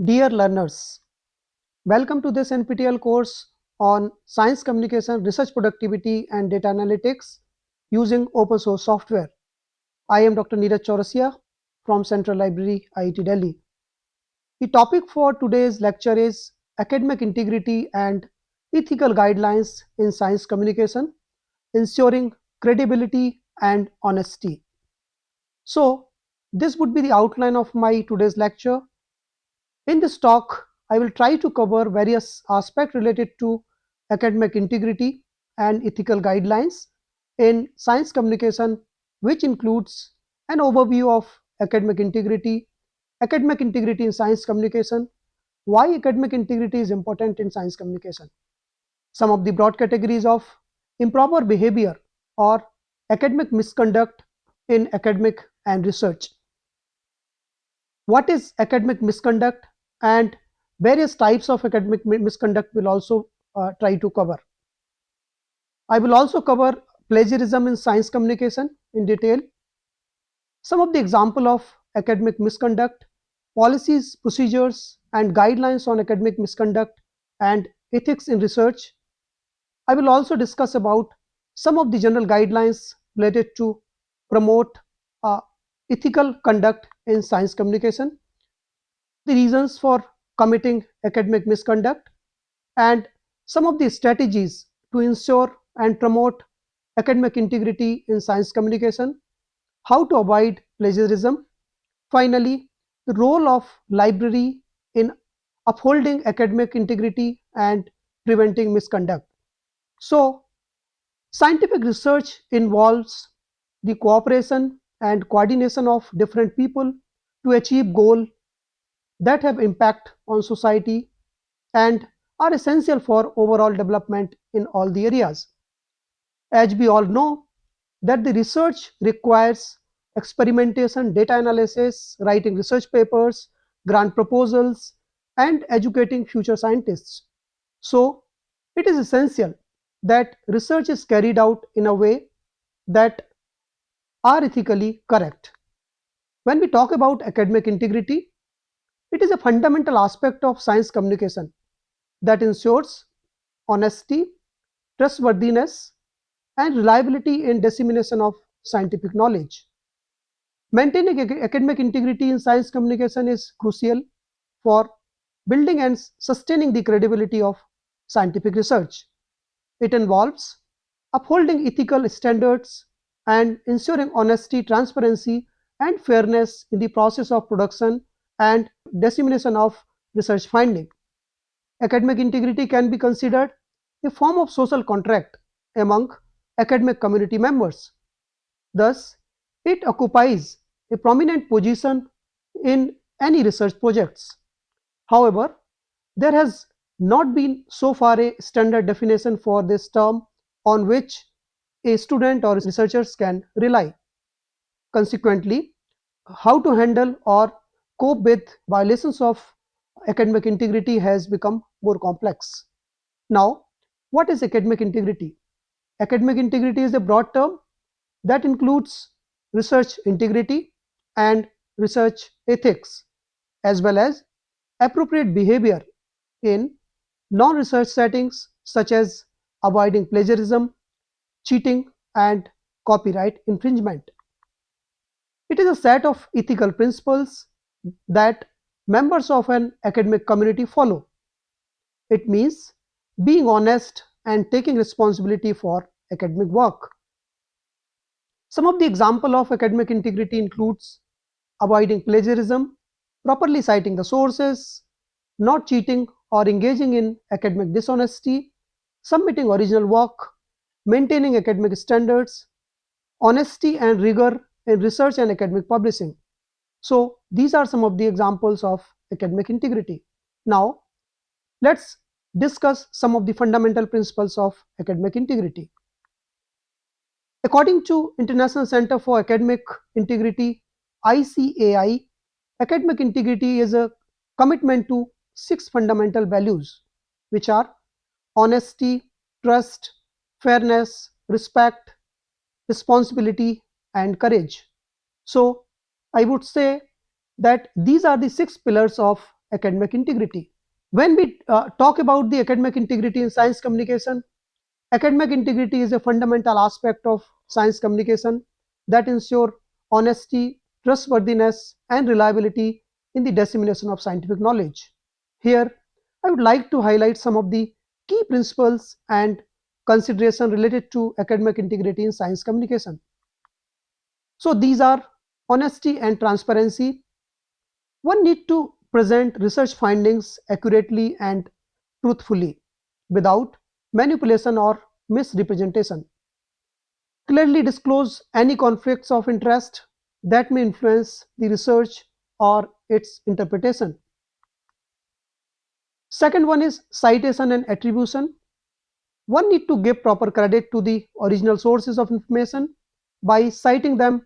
Dear learners, welcome to this NPTEL course on Science Communication, Research Productivity and Data Analytics using open source software. I am Dr. Neeraj Chaurasia from Central Library, IIT Delhi. The topic for today's lecture is Academic Integrity and Ethical Guidelines in Science Communication, Ensuring Credibility and Honesty. So, this would be the outline of my today's lecture. In this talk, I will try to cover various aspects related to academic integrity and ethical guidelines in science communication, which includes an overview of academic integrity in science communication, why academic integrity is important in science communication, some of the broad categories of improper behavior or academic misconduct in academic and research. What is academic misconduct and various types of academic misconduct will also try to cover. I will also cover plagiarism in science communication in detail, some of the example of academic misconduct, policies, procedures and guidelines on academic misconduct and ethics in research. I will also discuss about some of the general guidelines related to promote uh, ethical conduct in science communication, the reasons for committing academic misconduct, and some of the strategies to ensure and promote academic integrity in science communication, how to avoid plagiarism, finally, the role of library in upholding academic integrity and preventing misconduct. So, scientific research involves the cooperation and coordination of different people to achieve goals that have impact on society and are essential for overall development in all the areas. As we all know that the research requires experimentation, data analysis, writing research papers, grant proposals, and educating future scientists. So, it is essential that research is carried out in a way that are ethically correct. When we talk about academic integrity, it is a fundamental aspect of science communication that ensures honesty, trustworthiness, and reliability in dissemination of scientific knowledge. Maintaining academic integrity in science communication is crucial for building and sustaining the credibility of scientific research. It involves upholding ethical standards and ensuring honesty, transparency, and fairness in the process of production and dissemination of research finding. Academic integrity can be considered a form of social contract among academic community members. Thus, it occupies a prominent position in any research projects. However, there has not been so far a standard definition for this term on which a student or researchers can rely. Consequently, how to handle or cope with violations of academic integrity has become more complex. Now, what is academic integrity? Academic integrity is a broad term that includes research integrity and research ethics, as well as appropriate behavior in non-research settings such as avoiding plagiarism, cheating, and copyright infringement. It is a set of ethical principles that members of an academic community follow. It means being honest and taking responsibility for academic work. Some of the example of academic integrity includes avoiding plagiarism, properly citing the sources, not cheating or engaging in academic dishonesty, submitting original work, maintaining academic standards, honesty and rigor in research and academic publishing. So these are some of the examples of academic integrity. Now let's discuss some of the fundamental principles of academic integrity. According to International Center for Academic Integrity, ICAI, academic integrity is a commitment to 6 fundamental values, which are honesty, trust, fairness, respect, responsibility, and courage. So, I would say that these are the 6 pillars of academic integrity. When we talk about the academic integrity in science communication, academic integrity is a fundamental aspect of science communication that ensure honesty, trustworthiness, and reliability in the dissemination of scientific knowledge. Here, I would like to highlight some of the key principles and consideration related to academic integrity in science communication. So these are honesty and transparency. One need to present research findings accurately and truthfully without manipulation or misrepresentation. Clearly disclose any conflicts of interest that may influence the research or its interpretation. Second one is citation and attribution. One need to give proper credit to the original sources of information by citing them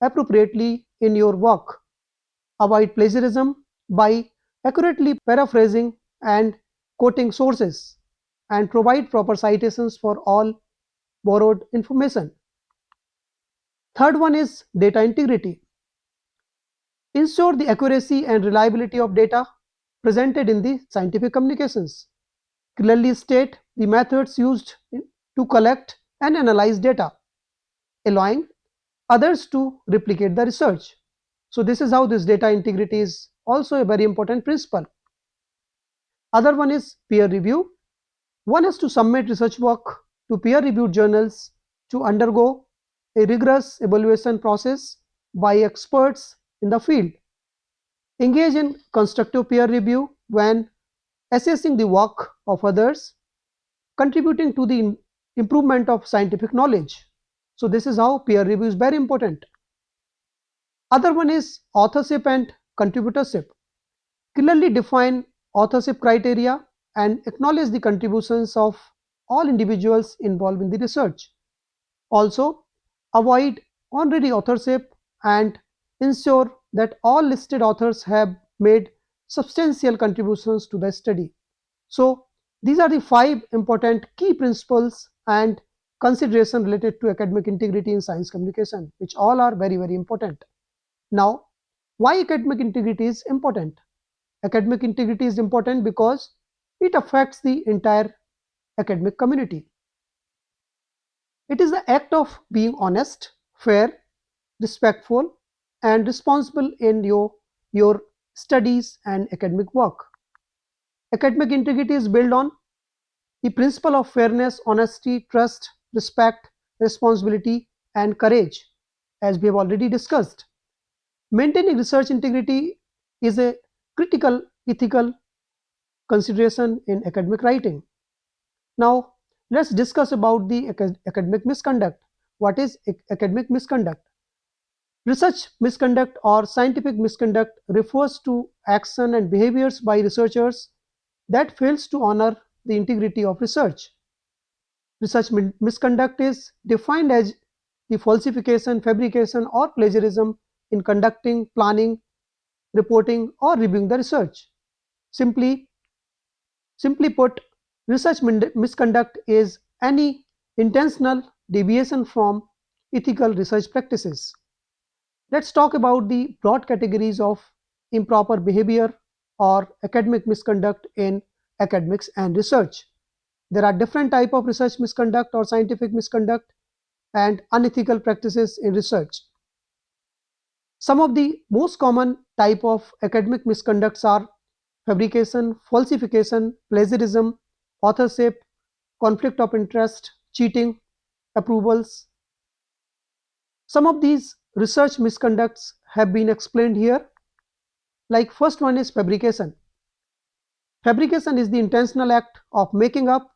appropriately in your work. Avoid plagiarism by accurately paraphrasing and quoting sources, and provide proper citations for all borrowed information. Third one is data integrity. Ensure the accuracy and reliability of data presented in the scientific communications. Clearly state the methods used to collect and analyze data, allowing others to replicate the research. So this is how this data integrity is also a very important principle. Other one is peer review. One has to submit research work to peer-reviewed journals to undergo a rigorous evaluation process by experts in the field. Engage in constructive peer review when assessing the work of others, contributing to the improvement of scientific knowledge. So this is how peer review is very important. Other one is authorship and contributorship. Clearly define authorship criteria and acknowledge the contributions of all individuals involved in the research. Also, avoid honorary authorship and ensure that all listed authors have made substantial contributions to the study. So, these are the 5 important key principles and consideration related to academic integrity in science communication, which all are very, very important. Now, why academic integrity is important? Academic integrity is important because it affects the entire academic community. It is the act of being honest, fair, respectful, and responsible in your studies and academic work. Academic integrity is built on the principle of fairness, honesty, trust, respect, responsibility, and courage, as we have already discussed. Maintaining research integrity is a critical ethical consideration in academic writing. Now, let's discuss about the academic misconduct. What is academic misconduct? Research misconduct or scientific misconduct refers to action and behaviors by researchers that fails to honor the integrity of research. Research misconduct is defined as the falsification, fabrication, or plagiarism in conducting, planning, reporting, or reviewing the research. Simply, simply put, research misconduct is any intentional deviation from ethical research practices. Let's talk about the broad categories of improper behavior or academic misconduct in academics and research. There are different types of research misconduct or scientific misconduct and unethical practices in research. Some of the most common type of academic misconducts are fabrication, falsification, plagiarism, authorship, conflict of interest, cheating, approvals. Some of these research misconducts have been explained here. Like first one is fabrication. Fabrication is the intentional act of making up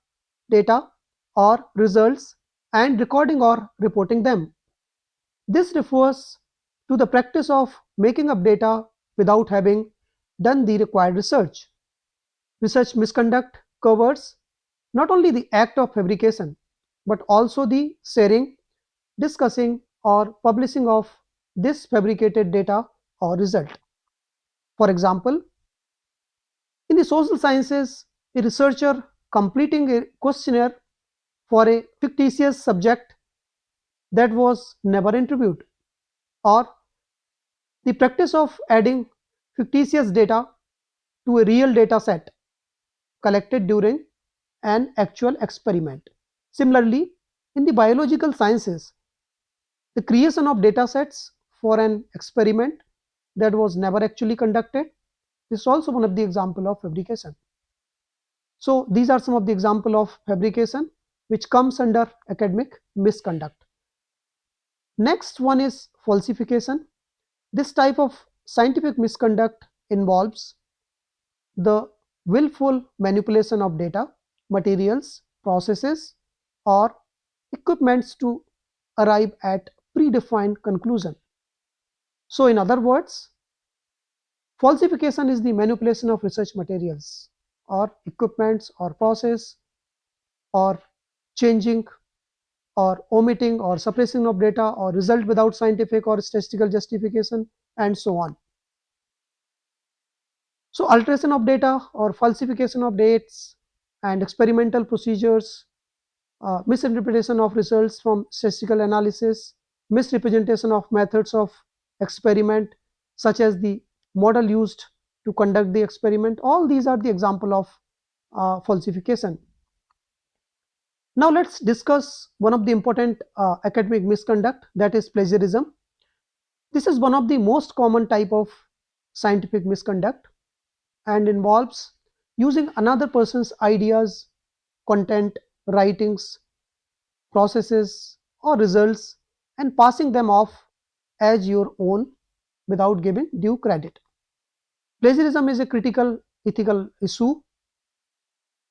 data or results and recording or reporting them. This refers to the practice of making up data without having done the required research. Research misconduct covers not only the act of fabrication but also the sharing, discussing, or publishing of this fabricated data or result. For example, in the social sciences, a researcher completing a questionnaire for a fictitious subject that was never interviewed, or the practice of adding fictitious data to a real data set collected during an actual experiment. Similarly, in the biological sciences, the creation of data sets for an experiment that was never actually conducted is also one of the example of fabrication. So these are some of the example of fabrication which comes under academic misconduct. Next one is falsification. This type of scientific misconduct involves the willful manipulation of data, materials, processes, or equipments to arrive at predefined conclusion. So in other words, falsification is the manipulation of research materials or equipments or process or changing or omitting or suppressing of data or result without scientific or statistical justification and so on. So alteration of data or falsification of dates and experimental procedures, misinterpretation of results from statistical analysis, misrepresentation of methods of experiment such as the model used to conduct the experiment, all these are the example of falsification. Now let's discuss one of the important academic misconduct, that is plagiarism. This is one of the most common type of scientific misconduct and involves using another person's ideas, content, writings, processes or results and passing them off as your own without giving due credit. Plagiarism is a critical ethical issue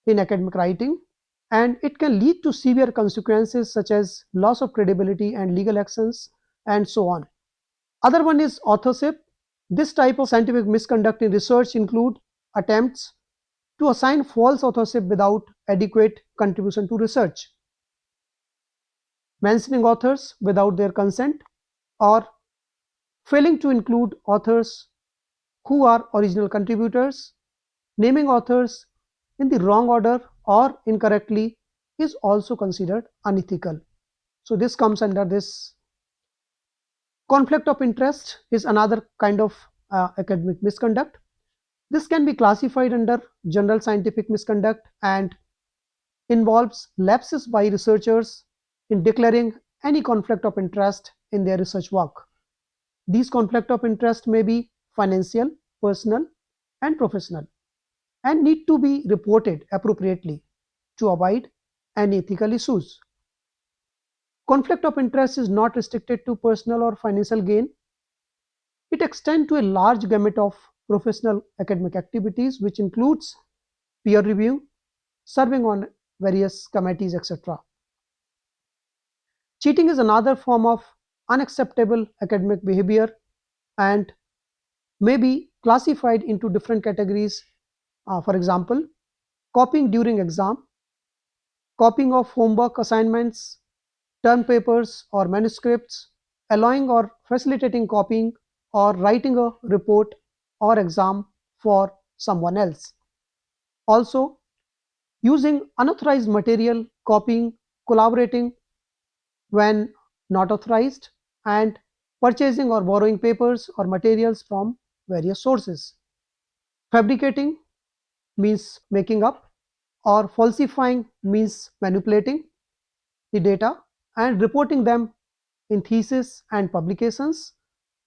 in academic writing, and it can lead to severe consequences such as loss of credibility and legal actions and so on. Other one is authorship. This type of scientific misconduct in research include attempts to assign false authorship without adequate contribution to research, mentioning authors without their consent, or failing to include authors who are original contributors. Naming authors in the wrong order or incorrectly is also considered unethical. So this comes under this. Conflict of interest is another kind of academic misconduct. This can be classified under general scientific misconduct and involves lapses by researchers in declaring any conflict of interest in their research work. These conflict of interest may be financial, personal, and professional, and need to be reported appropriately to avoid any ethical issues. Conflict of interest is not restricted to personal or financial gain. It extends to a large gamut of professional academic activities, which includes peer review, serving on various committees, etc. Cheating is another form of unacceptable academic behavior and may be classified into different categories. For example, copying during exam, copying of homework assignments, term papers or manuscripts, allowing or facilitating copying, or writing a report or exam for someone else. Also, using unauthorized material, copying, collaborating when not authorized, and purchasing or borrowing papers or materials from various sources. Fabricating means making up, or falsifying means manipulating the data and reporting them in thesis and publications.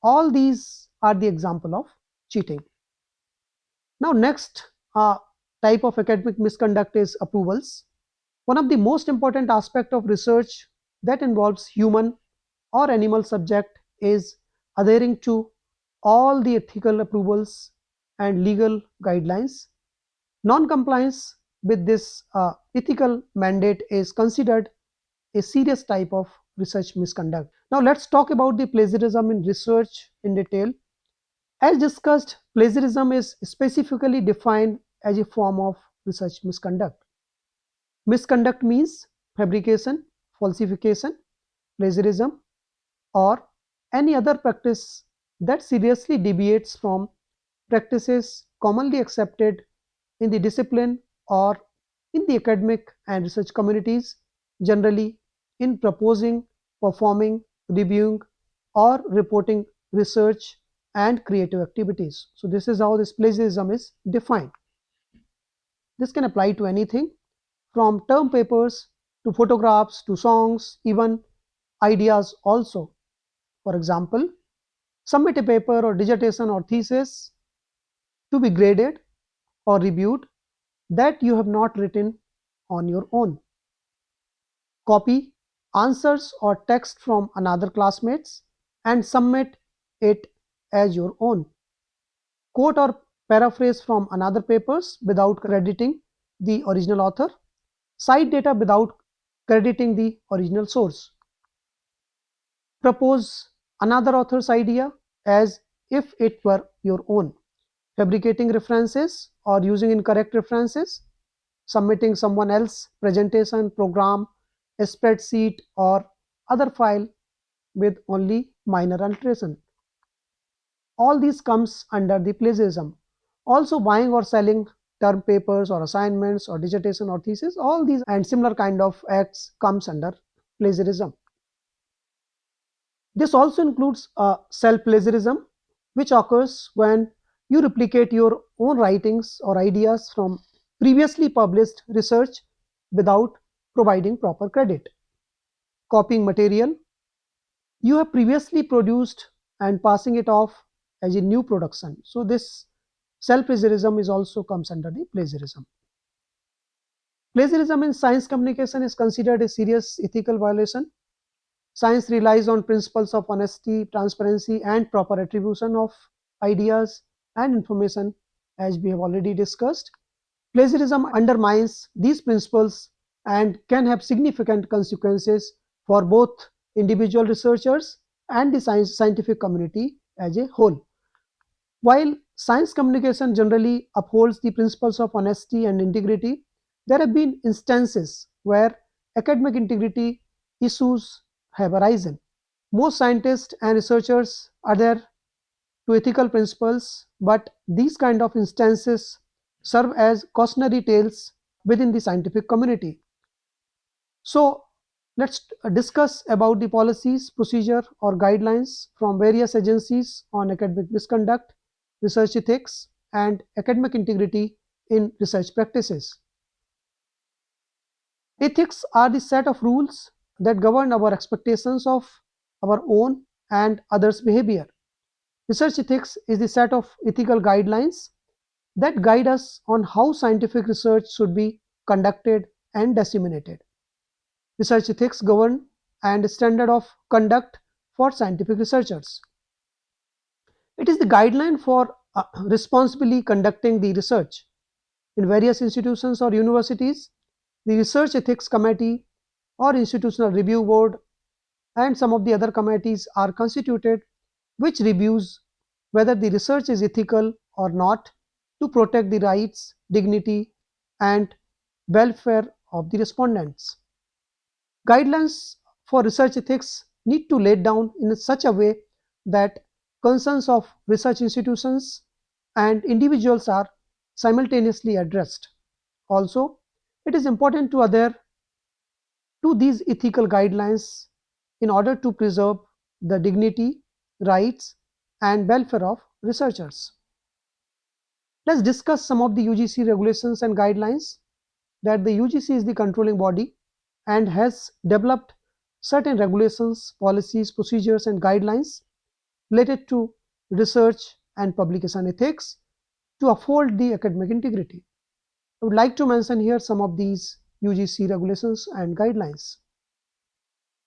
All these are the example of cheating. Now next type of academic misconduct is approvals. One of the most important aspect of research that involves human or animal subject is adhering to all the ethical approvals and legal guidelines. Non-compliance with this ethical mandate is considered a serious type of research misconduct. Now let's talk about the plagiarism in research in detail. As discussed, plagiarism is specifically defined as a form of research misconduct. Misconduct means fabrication, falsification, plagiarism, or any other practice that seriously deviates from practices commonly accepted in the discipline or in the academic and research communities, generally in proposing, performing, reviewing, or reporting research and creative activities. So this is how this plagiarism is defined. This can apply to anything from term papers to photographs to songs, even ideas also. For example, submit a paper or dissertation or thesis to be graded or reviewed that you have not written on your own. Copy answers or text from another classmates and submit it as your own. Quote or paraphrase from another papers without crediting the original author. Cite data without crediting the original source. Propose another author's idea as if it were your own. Fabricating references or using incorrect references. Submitting someone else's presentation, program, a spreadsheet, or other file with only minor alteration. All these comes under the plagiarism. Also buying or selling term papers or assignments or dissertation or thesis, all these and similar kind of acts comes under plagiarism. This also includes self-plagiarism, which occurs when you replicate your own writings or ideas from previously published research without providing proper credit. Copying material you have previously produced and passing it off as a new production. So this self-plagiarism is also comes under the plagiarism. Plagiarism in science communication is considered a serious ethical violation. Science relies on principles of honesty, transparency, and proper attribution of ideas and information, as we have already discussed. Plagiarism undermines these principles and can have significant consequences for both individual researchers and the scientific community as a whole. While science communication generally upholds the principles of honesty and integrity, there have been instances where academic integrity issues have arisen. Most scientists and researchers adhere to ethical principles, but these kind of instances serve as cautionary tales within the scientific community. So let's discuss about the policies, procedure or guidelines from various agencies on academic misconduct, research ethics and academic integrity in research practices. Ethics are the set of rules that govern our expectations of our own and others' behavior. Research ethics is the set of ethical guidelines that guide us on how scientific research should be conducted and disseminated. Research ethics govern and standard of conduct for scientific researchers. It is the guideline for responsibly conducting the research. In various institutions or universities, the Research Ethics Committee or Institutional Review Board and some of the other committees are constituted which reviews whether the research is ethical or not to protect the rights, dignity, and welfare of the respondents. Guidelines for research ethics need to lay down in such a way that concerns of research institutions and individuals are simultaneously addressed. Also, it is important to adhere to these ethical guidelines in order to preserve the dignity, rights, and welfare of researchers. Let's discuss some of the UGC regulations and guidelines. That the UGC is the controlling body and has developed certain regulations, policies, procedures, and guidelines related to research and publication ethics to uphold the academic integrity. I would like to mention here some of these UGC regulations and guidelines.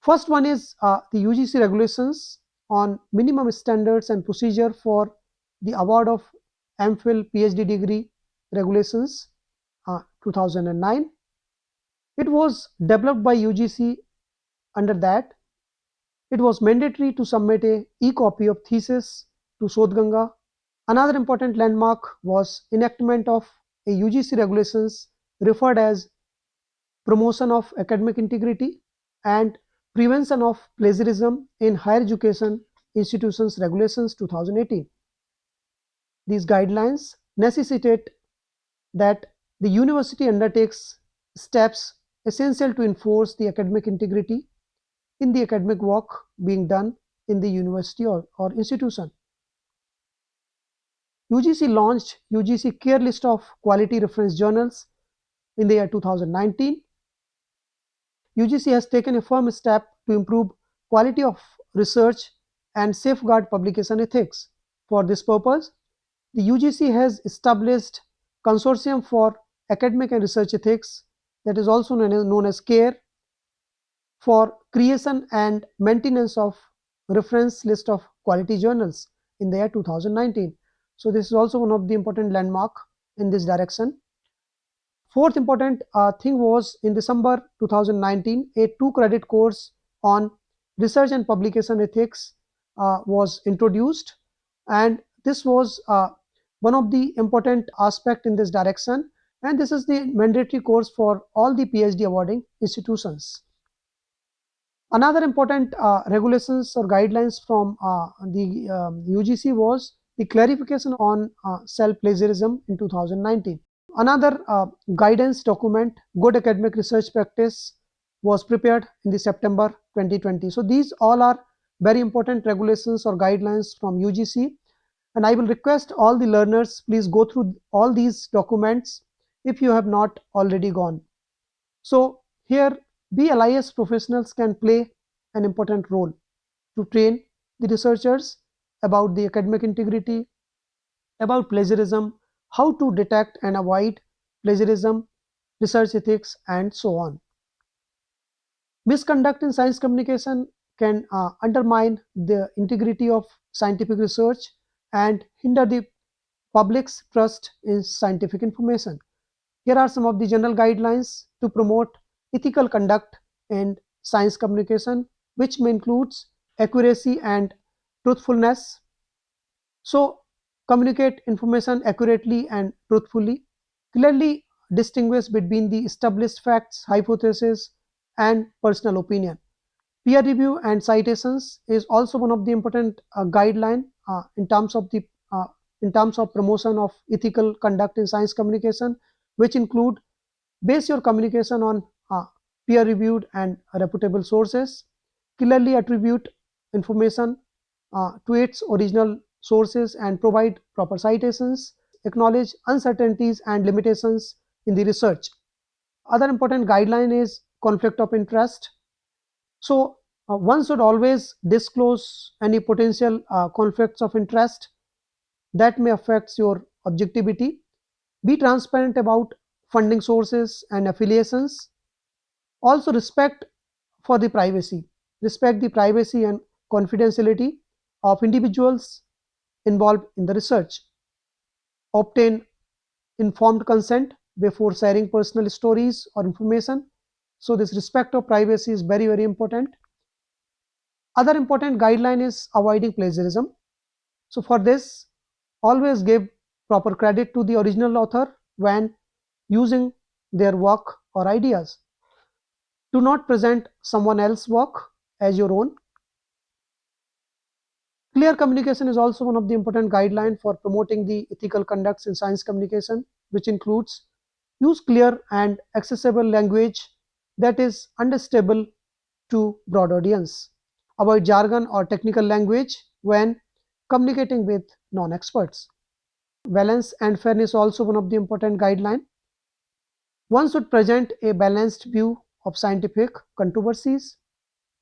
First one is the UGC regulations on minimum standards and procedure for the award of MPhil PhD degree regulations 2009. It was developed by UGC. Under that, it was mandatory to submit a e-copy of thesis to Sodhganga. Another important landmark was enactment of a UGC regulations referred as promotion of academic integrity and prevention of plagiarism in higher education institutions regulations 2018. These guidelines necessitate that the university undertakes steps essential to enforce the academic integrity in the academic work being done in the university or institution. UGC launched UGC Care List of Quality Reference Journals in the year 2019. UGC has taken a firm step to improve quality of research and safeguard publication ethics. For this purpose, the UGC has established Consortium for Academic and Research Ethics, that is also known as CARE, for creation and maintenance of reference list of quality journals in the year 2019. So this is also one of the important landmark in this direction. Fourth important thing was in December 2019, a 2-credit course on research and publication ethics was introduced, and this was one of the important aspect in this direction, and this is the mandatory course for all the PhD awarding institutions. Another important regulations or guidelines from the UGC was the clarification on self-plagiarism in 2019. Another guidance document, Good Academic Research Practice, was prepared in the September 2020. So these all are very important regulations or guidelines from UGC, and I will request all the learners, please go through all these documents if you have not already gone. So here BLIS professionals can play an important role to train the researchers about the academic integrity, about plagiarism, how to detect and avoid plagiarism, research ethics, and so on. Misconduct in science communication can undermine the integrity of scientific research and hinder the public's trust in scientific information. Here are some of the general guidelines to promote ethical conduct in science communication, which may includes accuracy and truthfulness. So communicate information accurately and truthfully. Clearly distinguish between the established facts, hypotheses, and personal opinion. Peer review and citations is also one of the important guideline in terms of the in terms of promotion of ethical conduct in science communication, which include base your communication on peer reviewed and reputable sources, clearly attribute information to its original sources and provide proper citations, acknowledge uncertainties and limitations in the research. Other important guideline is conflict of interest. So one should always disclose any potential conflicts of interest that may affect your objectivity. Be transparent about funding sources and affiliations. Also respect the privacy and confidentiality of individuals involved in the research. Obtain informed consent before sharing personal stories or information. So this respect of privacy is very, very important. Other important guideline is avoiding plagiarism. So for this, always give proper credit to the original author when using their work or ideas. Do not present someone else's work as your own. Clear communication is also one of the important guidelines for promoting the ethical conducts in science communication, which includes use clear and accessible language that is understandable to broad audience. Avoid jargon or technical language when communicating with non-experts. Balance and fairness also one of the important guidelines. One should present a balanced view of scientific controversies,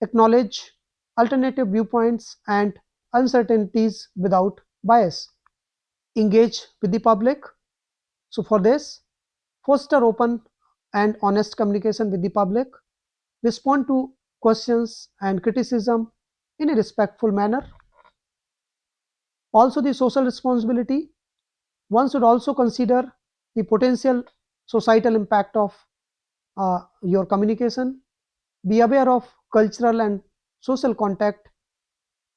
acknowledge alternative viewpoints and uncertainties without bias. Engage with the public. So for this, foster open and honest communication with the public. Respond to questions and criticism in a respectful manner. Also the social responsibility. One should also consider the potential societal impact of your communication. Be aware of cultural and social contact.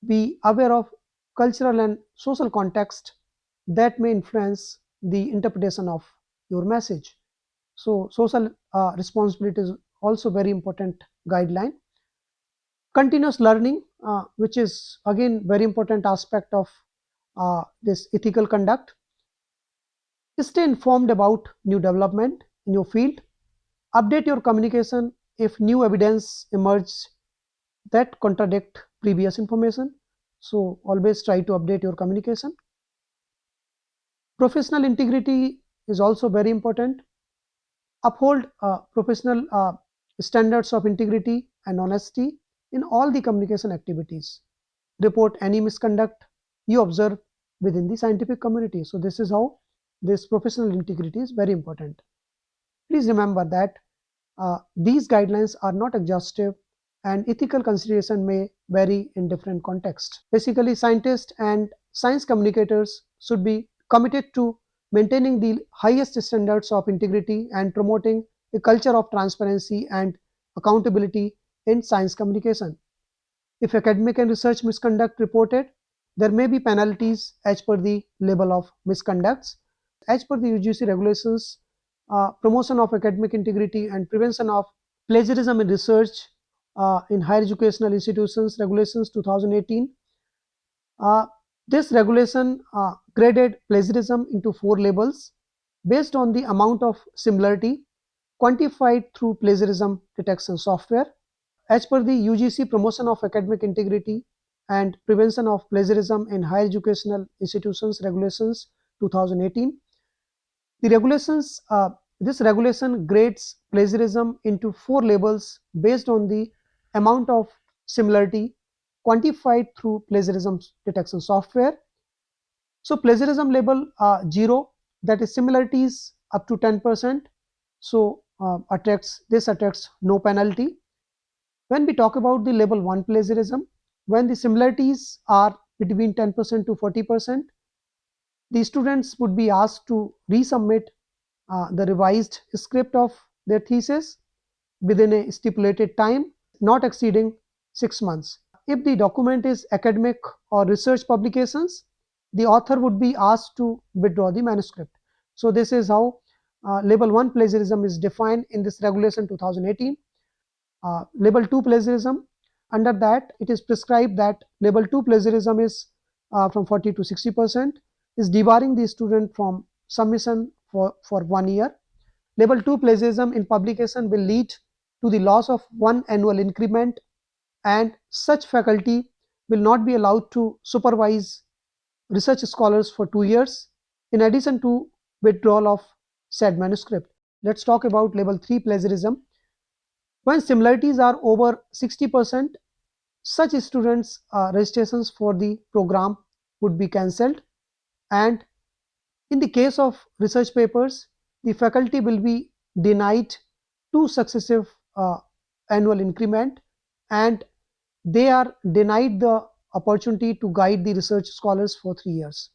Be aware of cultural and social context that may influence the interpretation of your message. So social responsibility is also very important guideline. Continuous learning, which is again very important aspect of this ethical conduct. Stay informed about new development in your field. Update your communication if new evidence emerges that contradict previous information. So always try to update your communication. Professional integrity is also very important. Uphold professional standards of integrity and honesty in all the communication activities. Report any misconduct you observe within the scientific community. So this is how this professional integrity is very important. Please remember that these guidelines are not exhaustive and ethical consideration may vary in different contexts. Basically, scientists and science communicators should be committed to maintaining the highest standards of integrity and promoting a culture of transparency and accountability in science communication. If academic and research misconduct reported, there may be penalties as per the level of misconducts. As per the UGC regulations, promotion of academic integrity and prevention of plagiarism in research in higher educational institutions regulations 2018. Uh, this regulation graded plagiarism into 4 levels based on the amount of similarity quantified through plagiarism detection software. As per the UGC Promotion of Academic Integrity and Prevention of Plagiarism in Higher Educational Institutions Regulations 2018, the regulations this regulation grades plagiarism into 4 levels based on the amount of similarity quantified through plagiarism detection software. So plagiarism level 0, that is similarities up to 10%. So attracts no penalty. When we talk about the level 1 plagiarism, when the similarities are between 10% to 40%, the students would be asked to resubmit the revised script of their thesis within a stipulated time, not exceeding 6 months. If the document is academic or research publications, the author would be asked to withdraw the manuscript. So this is how level 1 plagiarism is defined in this regulation 2018. Level 2 plagiarism, under that it is prescribed that level 2 plagiarism is from 40 to 60%, is debarring the student from submission for 1 year. Level 2 plagiarism in publication will lead to the loss of 1 annual increment, and such faculty will not be allowed to supervise research scholars for 2 years in addition to withdrawal of said manuscript. Let's talk about level 3 plagiarism. When similarities are over 60%, such students' registrations for the program would be cancelled, and in the case of research papers, the faculty will be denied 2 successive annual increment, and they are denied the opportunity to guide the research scholars for 3 years.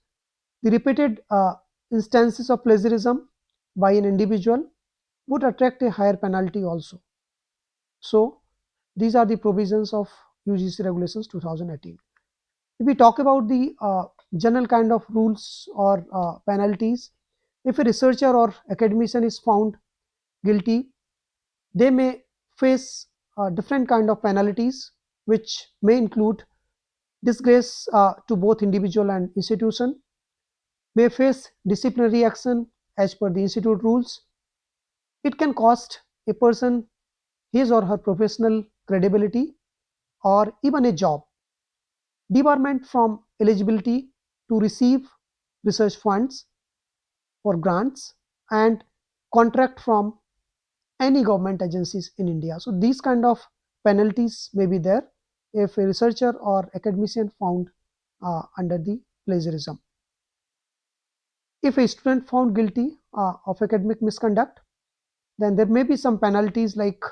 The repeated instances of plagiarism by an individual would attract a higher penalty also. So these are the provisions of UGC regulations 2018. If we talk about the general kind of rules or penalties, if a researcher or academician is found guilty, they may face different kind of penalties, which may include disgrace to both individual and institution, may face disciplinary action as per the institute rules. It can cost a person his or her professional credibility or even a job, debarment from eligibility to receive research funds or grants, and contract from any government agencies in India. So these kind of penalties may be there if a researcher or academician found under the plagiarism. If a student found guilty of academic misconduct, then there may be some penalties like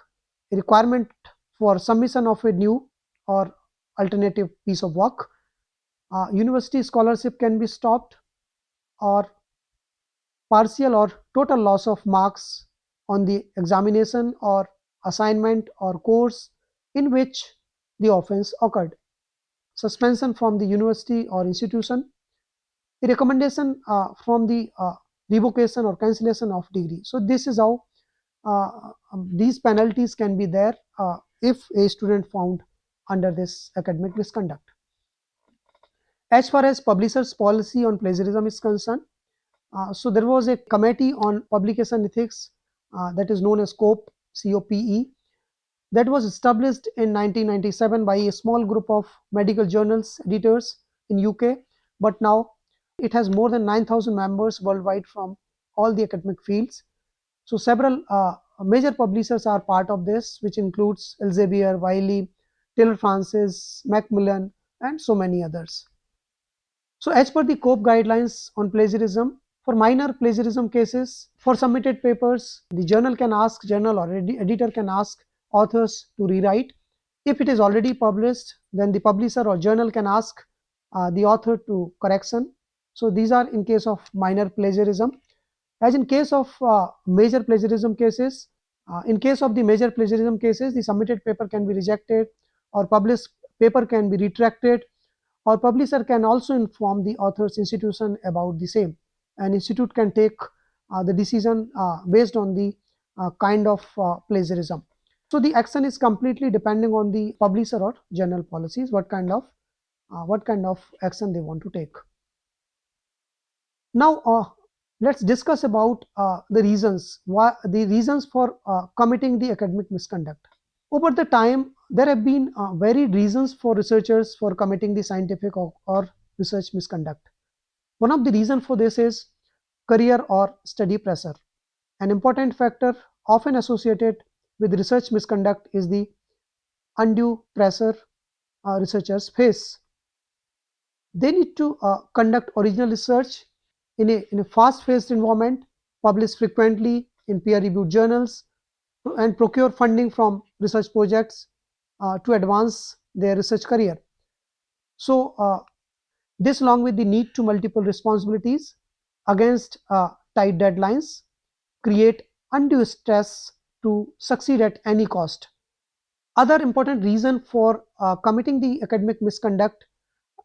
a requirement for submission of a new or alternative piece of work. University scholarship can be stopped, or partial or total loss of marks on the examination or assignment or course in which the offense occurred, suspension from the university or institution, a recommendation from the revocation or cancellation of degree. So this is how these penalties can be there if a student found under this academic misconduct. As far as publishers' policy on plagiarism is concerned, so there was a committee on publication ethics that is known as COPE, that was established in 1997 by a small group of medical journals editors in UK, but now It has more than 9,000 members worldwide from all the academic fields. So several major publishers are part of this, which includes Elsevier, Wiley, Taylor Francis, Macmillan, and so many others. So as per the COPE guidelines on plagiarism, for minor plagiarism cases, for submitted papers, the journal or editor can ask authors to rewrite. If it is already published, then the publisher or journal can ask the author to correction. So these are in case of minor plagiarism. As in case of major plagiarism cases, in case of the major plagiarism cases, the submitted paper can be rejected or published paper can be retracted, or publisher can also inform the author's institution about the same. An institute can take the decision based on the kind of plagiarism. So the action is completely depending on the publisher or journal policies, what kind of action they want to take. Now let's discuss about the reasons for committing the academic misconduct. Over the time, there have been varied reasons for researchers for committing the scientific or research misconduct. One of the reasons for this is career or study pressure. An important factor often associated with research misconduct is the undue pressure researchers face. They need to conduct original research in a fast-paced environment, publish frequently in peer-reviewed journals, and procure funding from research projects to advance their research career. So this, along with the need to multiple responsibilities against tight deadlines, create undue stress to succeed at any cost. Other important reason for committing the academic misconduct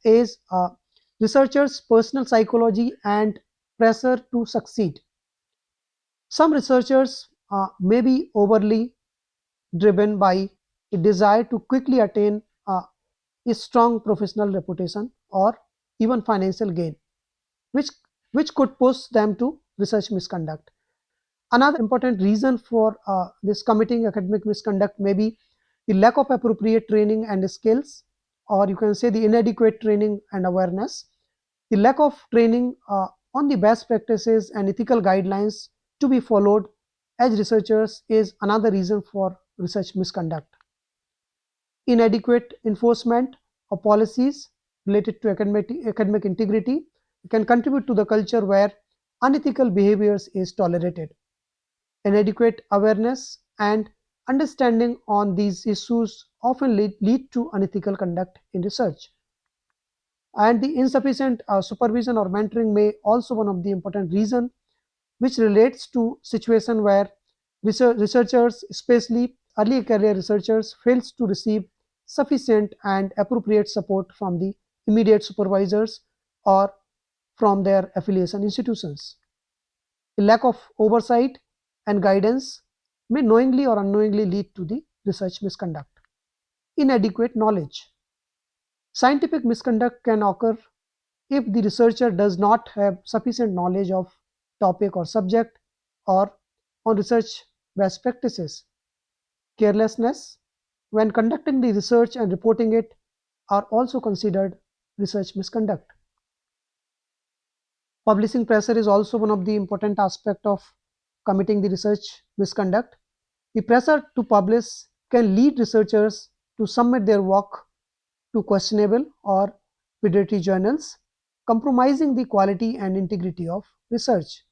is researchers' personal psychology and pressure to succeed. Some researchers may be overly driven by a desire to quickly attain a strong professional reputation or even financial gain, which, which could push them to research misconduct. Another important reason for this committing academic misconduct may be the lack of appropriate training and skills, or you can say the inadequate training and awareness. The lack of training on the best practices and ethical guidelines to be followed as researchers is another reason for research misconduct. Inadequate enforcement of policies related to academic integrity can contribute to the culture where unethical behaviors is tolerated. Inadequate awareness and understanding on these issues often lead to unethical conduct in research. And the insufficient supervision or mentoring may also one of the important reason, which relates to situation where researchers, especially early career researchers, fails to receive sufficient and appropriate support from the immediate supervisors or from their affiliation institutions. A lack of oversight and guidance may knowingly or unknowingly lead to the research misconduct. Inadequate knowledge. Scientific misconduct can occur if the researcher does not have sufficient knowledge of topic or subject or on research best practices. Carelessness when conducting the research and reporting it are also considered research misconduct. Publishing pressure is also one of the important aspects of committing the research misconduct. The pressure to publish can lead researchers to submit their work to questionable or predatory journals, compromising the quality and integrity of research.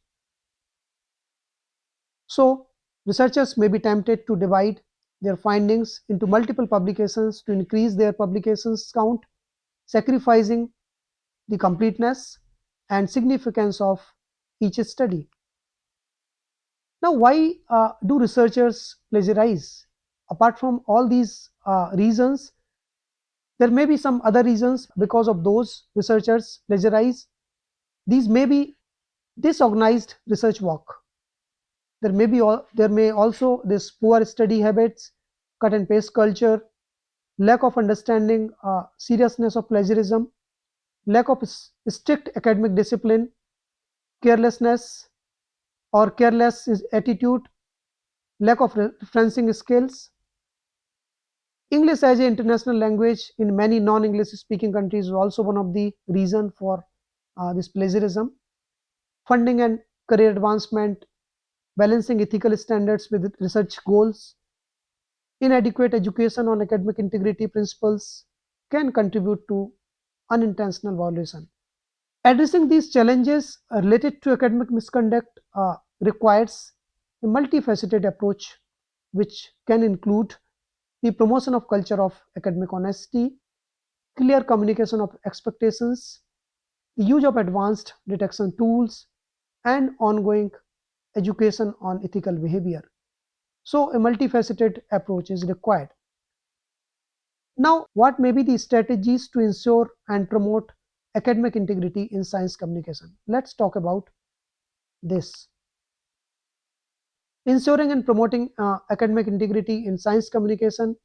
So, researchers may be tempted to divide their findings into multiple publications to increase their publications count, sacrificing the completeness and significance of each study. Now, why do researchers plagiarize? Apart from all these reasons, there may be some other reasons because of those researchers plagiarize. These may be disorganized research work. There may also this poor study habits, cut and paste culture, lack of understanding seriousness of plagiarism, lack of strict academic discipline, carelessness or careless attitude, lack of referencing skills. English as an international language in many non-English speaking countries is also one of the reason for this plagiarism, funding and career advancement, balancing ethical standards with research goals, inadequate education on academic integrity principles can contribute to unintentional violation. Addressing these challenges related to academic misconduct requires a multifaceted approach, which can include the promotion of culture of academic honesty, clear communication of expectations, the use of advanced detection tools, and ongoing education on ethical behavior. So, a multifaceted approach is required. Now, what may be the strategies to ensure and promote academic integrity in science communication? Let's talk about this. Ensuring and promoting academic integrity in science communication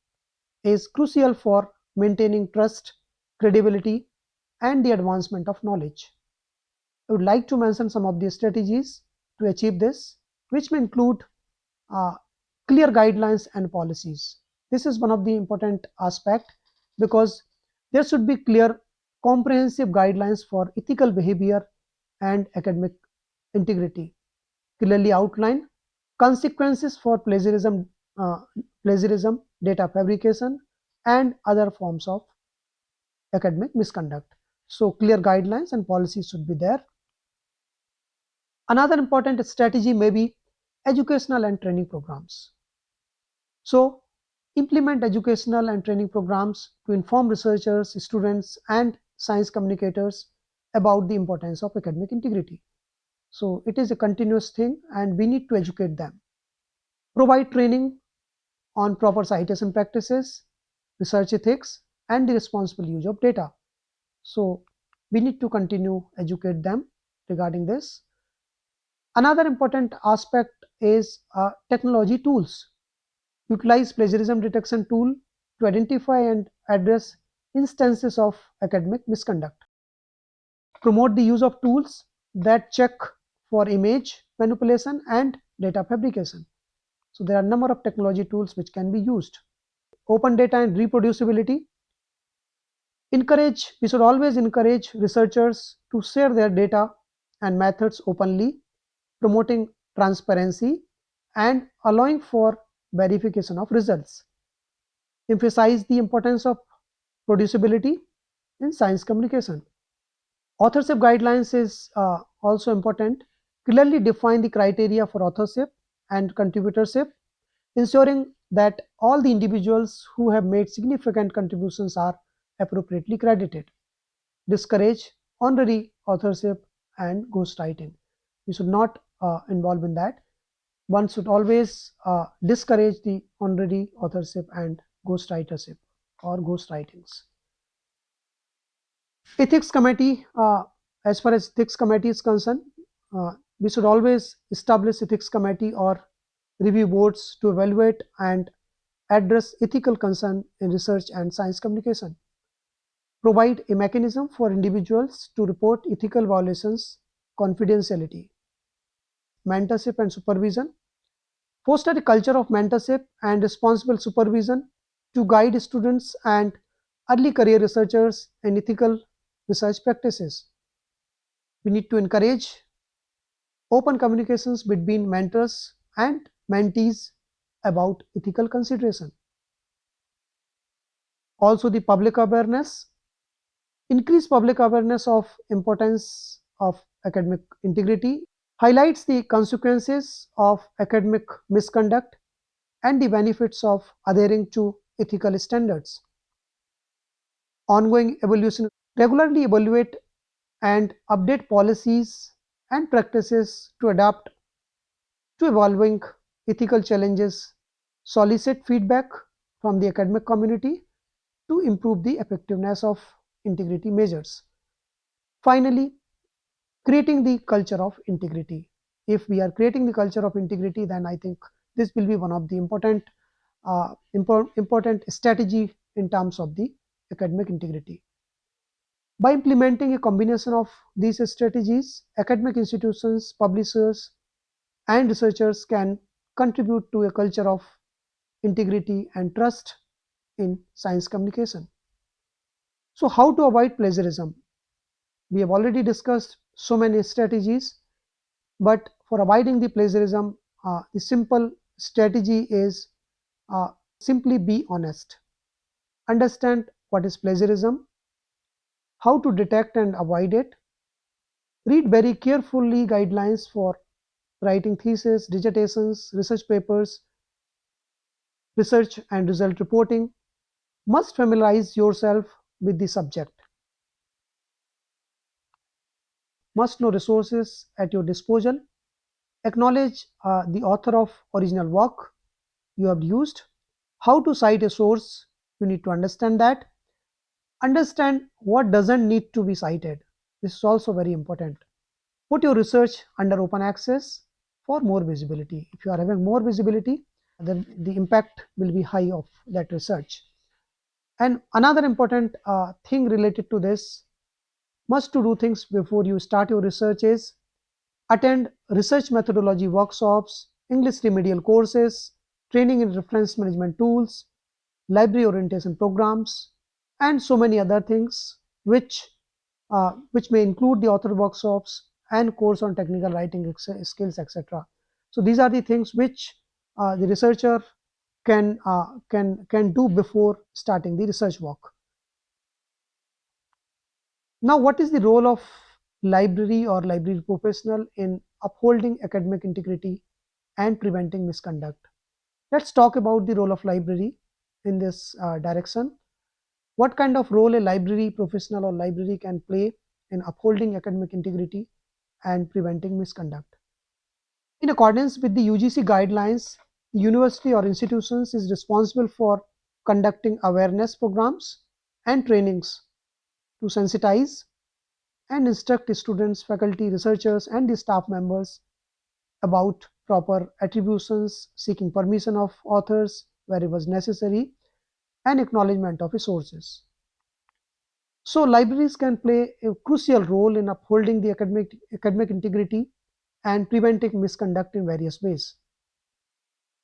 is crucial for maintaining trust, credibility, and the advancement of knowledge. I would like to mention some of the strategies to achieve this, which may include uh, clear guidelines and policies. This is one of the important aspect because there should be clear, comprehensive guidelines for ethical behavior and academic integrity. Clearly outline consequences for uh, plagiarism, data fabrication, and other forms of academic misconduct. So clear guidelines and policies should be there. Another important strategy may be educational and training programs. So implement educational and training programs to inform researchers, students, and science communicators about the importance of academic integrity. So it is a continuous thing and we need to educate them. Provide training on proper citation practices, research ethics, and the responsible use of data. So we need to continue educate them regarding this. Another important aspect is technology tools. Utilize plagiarism detection tool to identify and address instances of academic misconduct. Promote the use of tools that check for image manipulation and data fabrication. So there are a number of technology tools which can be used. Open data and reproducibility. We should always encourage researchers to share their data and methods openly, promoting transparency and allowing for verification of results. Emphasize the importance of producibility in science communication. Authorship guidelines is also important. Clearly define the criteria for authorship and contributorship, ensuring that all the individuals who have made significant contributions are appropriately credited. Discourage honorary authorship and ghostwriting. You should not involve in that. One should always discourage the honorary authorship and ghostwritership or ghostwritings. Ethics committee, as far as ethics committee is concerned, we should always establish ethics committee or review boards to evaluate and address ethical concern in research and science communication. Provide a mechanism for individuals to report ethical violations, confidentiality. Mentorship and supervision. Foster a culture of mentorship and responsible supervision to guide students and early career researchers in ethical research practices. We need to encourage open communications between mentors and mentees about ethical consideration. Also the public awareness. Increase public awareness of importance of academic integrity, highlights the consequences of academic misconduct and the benefits of adhering to ethical standards. Ongoing evolution, regularly evaluate and update policies and practices to adapt to evolving ethical challenges, solicit feedback from the academic community to improve the effectiveness of integrity measures. Finally, creating the culture of integrity. If we are creating the culture of integrity, then I think this will be one of the important strategy in terms of the academic integrity. By implementing a combination of these strategies, academic institutions, publishers, and researchers can contribute to a culture of integrity and trust in science communication. So, how to avoid plagiarism? We have already discussed so many strategies, but for avoiding the plagiarism, the simple strategy is simply be honest. Understand what is plagiarism, how to detect and avoid it. Read very carefully guidelines for writing thesis, dissertations, research papers, research and result reporting. Must familiarize yourself with the subject. Must know resources at your disposal. Acknowledge the author of original work you have used. How to cite a source, you need to understand that. Understand what doesn't need to be cited. This is also very important. Put your research under open access for more visibility. If you are having more visibility, then the impact will be high of that research. And another important thing related to this, must to do things before you start your research is attend research methodology workshops, English remedial courses, training in reference management tools, library orientation programs, and so many other things which may include the author workshops and course on technical writing skills, etc. So these are the things which the researcher can do before starting the research work. Now, what is the role of library or library professional in upholding academic integrity and preventing misconduct? Let's talk about the role of library in this direction. What kind of role a library professional or library can play in upholding academic integrity and preventing misconduct? In accordance with the UGC guidelines, the university or institutions is responsible for conducting awareness programs and trainings to sensitize and instruct students, faculty, researchers, and the staff members about proper attributions, seeking permission of authors where it was necessary, and acknowledgement of resources. So libraries can play a crucial role in upholding the academic integrity and preventing misconduct in various ways.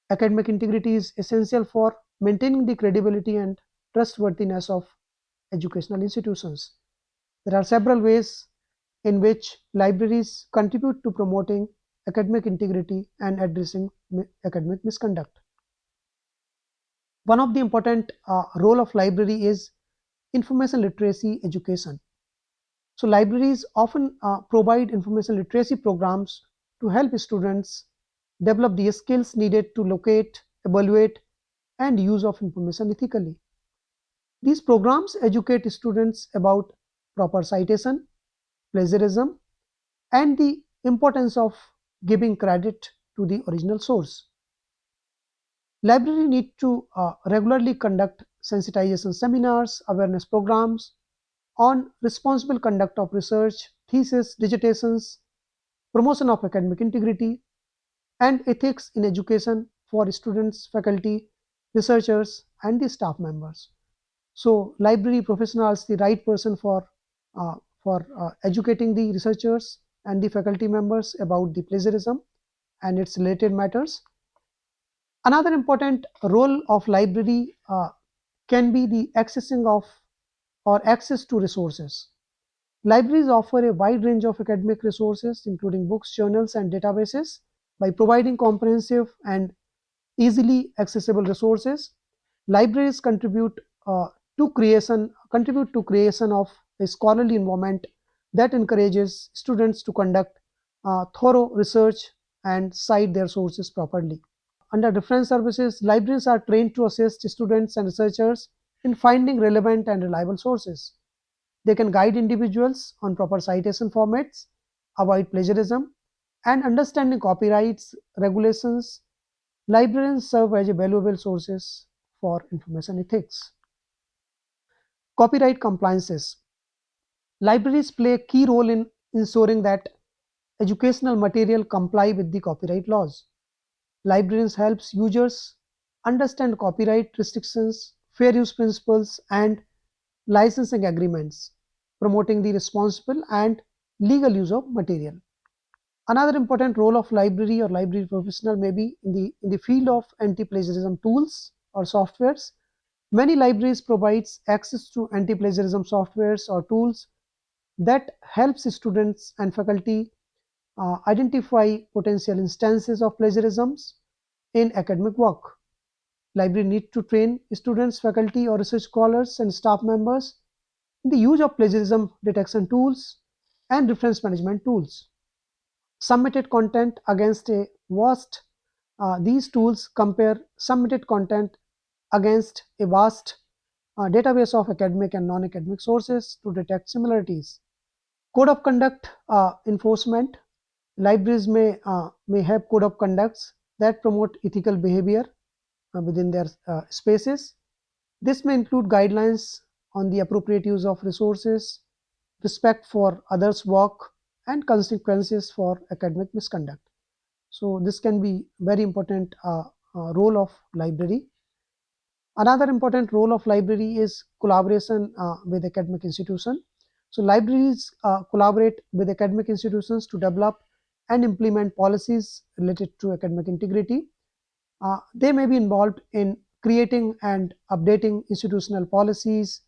Academic integrity is essential for maintaining the credibility and trustworthiness of educational institutions. There are several ways in which libraries contribute to promoting academic integrity and addressing academic misconduct. One of the important role of library is information literacy education. So libraries often provide information literacy programs to help students develop the skills needed to locate, evaluate, and use of information ethically. These programs educate students about proper citation, plagiarism, and the importance of giving credit to the original source. Library need to regularly conduct sensitization seminars, awareness programs on responsible conduct of research, thesis, dissertations, promotion of academic integrity, and ethics in education for students, faculty, researchers, and the staff members. So, library professionals the right person for educating the researchers and the faculty members about the plagiarism and its related matters. Another important role of library can be the accessing of or access to resources. Libraries offer a wide range of academic resources, including books, journals, and databases. By providing comprehensive and easily accessible resources, libraries uh, contribute to creation of a scholarly environment that encourages students to conduct thorough research and cite their sources properly. Under different services, libraries are trained to assist students and researchers in finding relevant and reliable sources. They can guide individuals on proper citation formats, avoid plagiarism, and understanding copyrights, regulations. Librarians serve as valuable sources for information ethics. Copyright compliances. Libraries play a key role in ensuring that educational material comply with the copyright laws. Librarians helps users understand copyright restrictions, fair use principles, and licensing agreements, promoting the responsible and legal use of material. Another important role of library or library professional may be in the field of anti-plagiarism tools or softwares. Many libraries provides access to anti-plagiarism softwares or tools that helps students and faculty identify potential instances of plagiarisms in academic work. Library need to train students, faculty, or research scholars and staff members in the use of plagiarism detection tools and reference management tools. Submitted content against a vast these tools compare submitted content against a vast database of academic and non-academic sources to detect similarities. Code of conduct enforcement. Libraries may have code of conducts that promote ethical behavior within their spaces. This may include guidelines on the appropriate use of resources, respect for others' work, and consequences for academic misconduct. So this can be very important role of library. Another important role of library is collaboration with academic institution. So libraries collaborate with academic institutions to develop and implement policies related to academic integrity. They may be involved in creating and updating institutional policies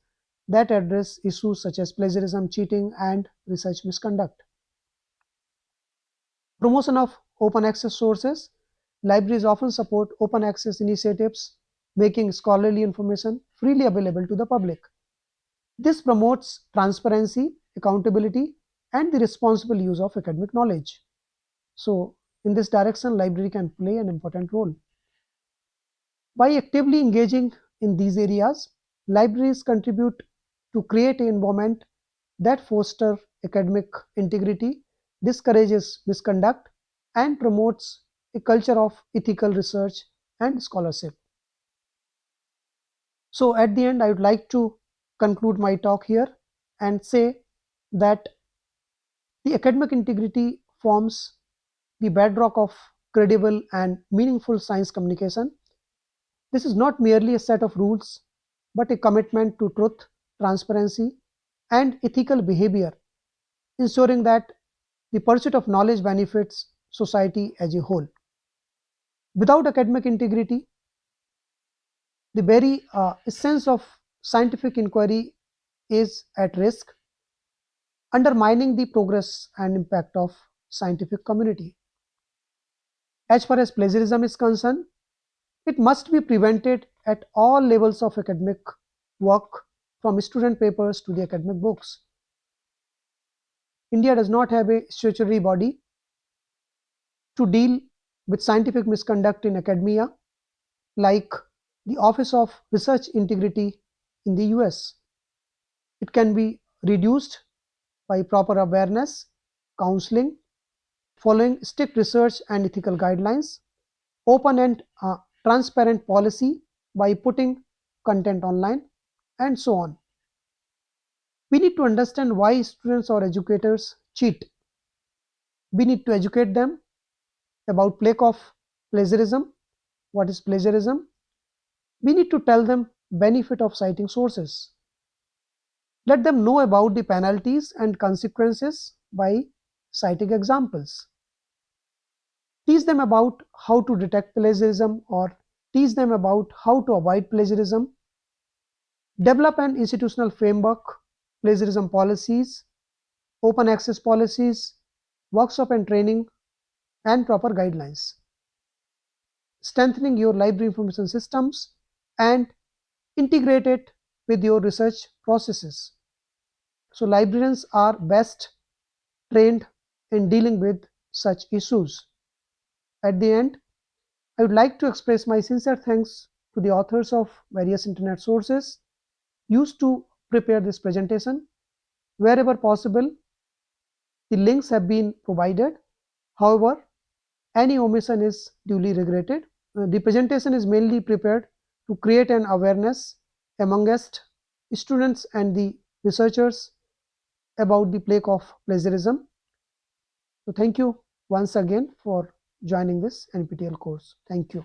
that address issues such as plagiarism, cheating, and research misconduct. Promotion of open access sources. Libraries often support open access initiatives, making scholarly information freely available to the public. This promotes transparency, accountability, and the responsible use of academic knowledge. So, in this direction, library can play an important role. By actively engaging in these areas, libraries contribute to create an environment that fosters academic integrity, discourages misconduct, and promotes a culture of ethical research and scholarship. So, at the end, I would like to conclude my talk here and say that the academic integrity forms the bedrock of credible and meaningful science communication. This is not merely a set of rules, but a commitment to truth, transparency, and ethical behavior, ensuring that the pursuit of knowledge benefits society as a whole. Without academic integrity, the very essence of scientific inquiry is at risk, undermining the progress and impact of scientific community. As far as plagiarism is concerned, it must be prevented at all levels of academic work, from student papers to the academic books. India does not have a statutory body to deal with scientific misconduct in academia like the Office of Research Integrity in the US. It can be reduced by proper awareness, counseling, following strict research and ethical guidelines, open and transparent policy by putting content online, and so on. We need to understand why students or educators cheat. We need to educate them about plague of plagiarism. What is plagiarism? We need to tell them benefit of citing sources. Let them know about the penalties and consequences by citing examples. Teach them about how to detect plagiarism or teach them about how to avoid plagiarism. Develop an institutional framework, plagiarism policies, open access policies, workshop and training, and proper guidelines. Strengthening your library information systems and integrate it with your research processes. So librarians are best trained in dealing with such issues. At the end, I would like to express my sincere thanks to the authors of various internet sources used to prepare this presentation. Wherever possible, the links have been provided. However, any omission is duly regretted. The presentation is mainly prepared to create an awareness amongst students and the researchers about the plague of plagiarism. So thank you once again for joining this NPTEL course. Thank you.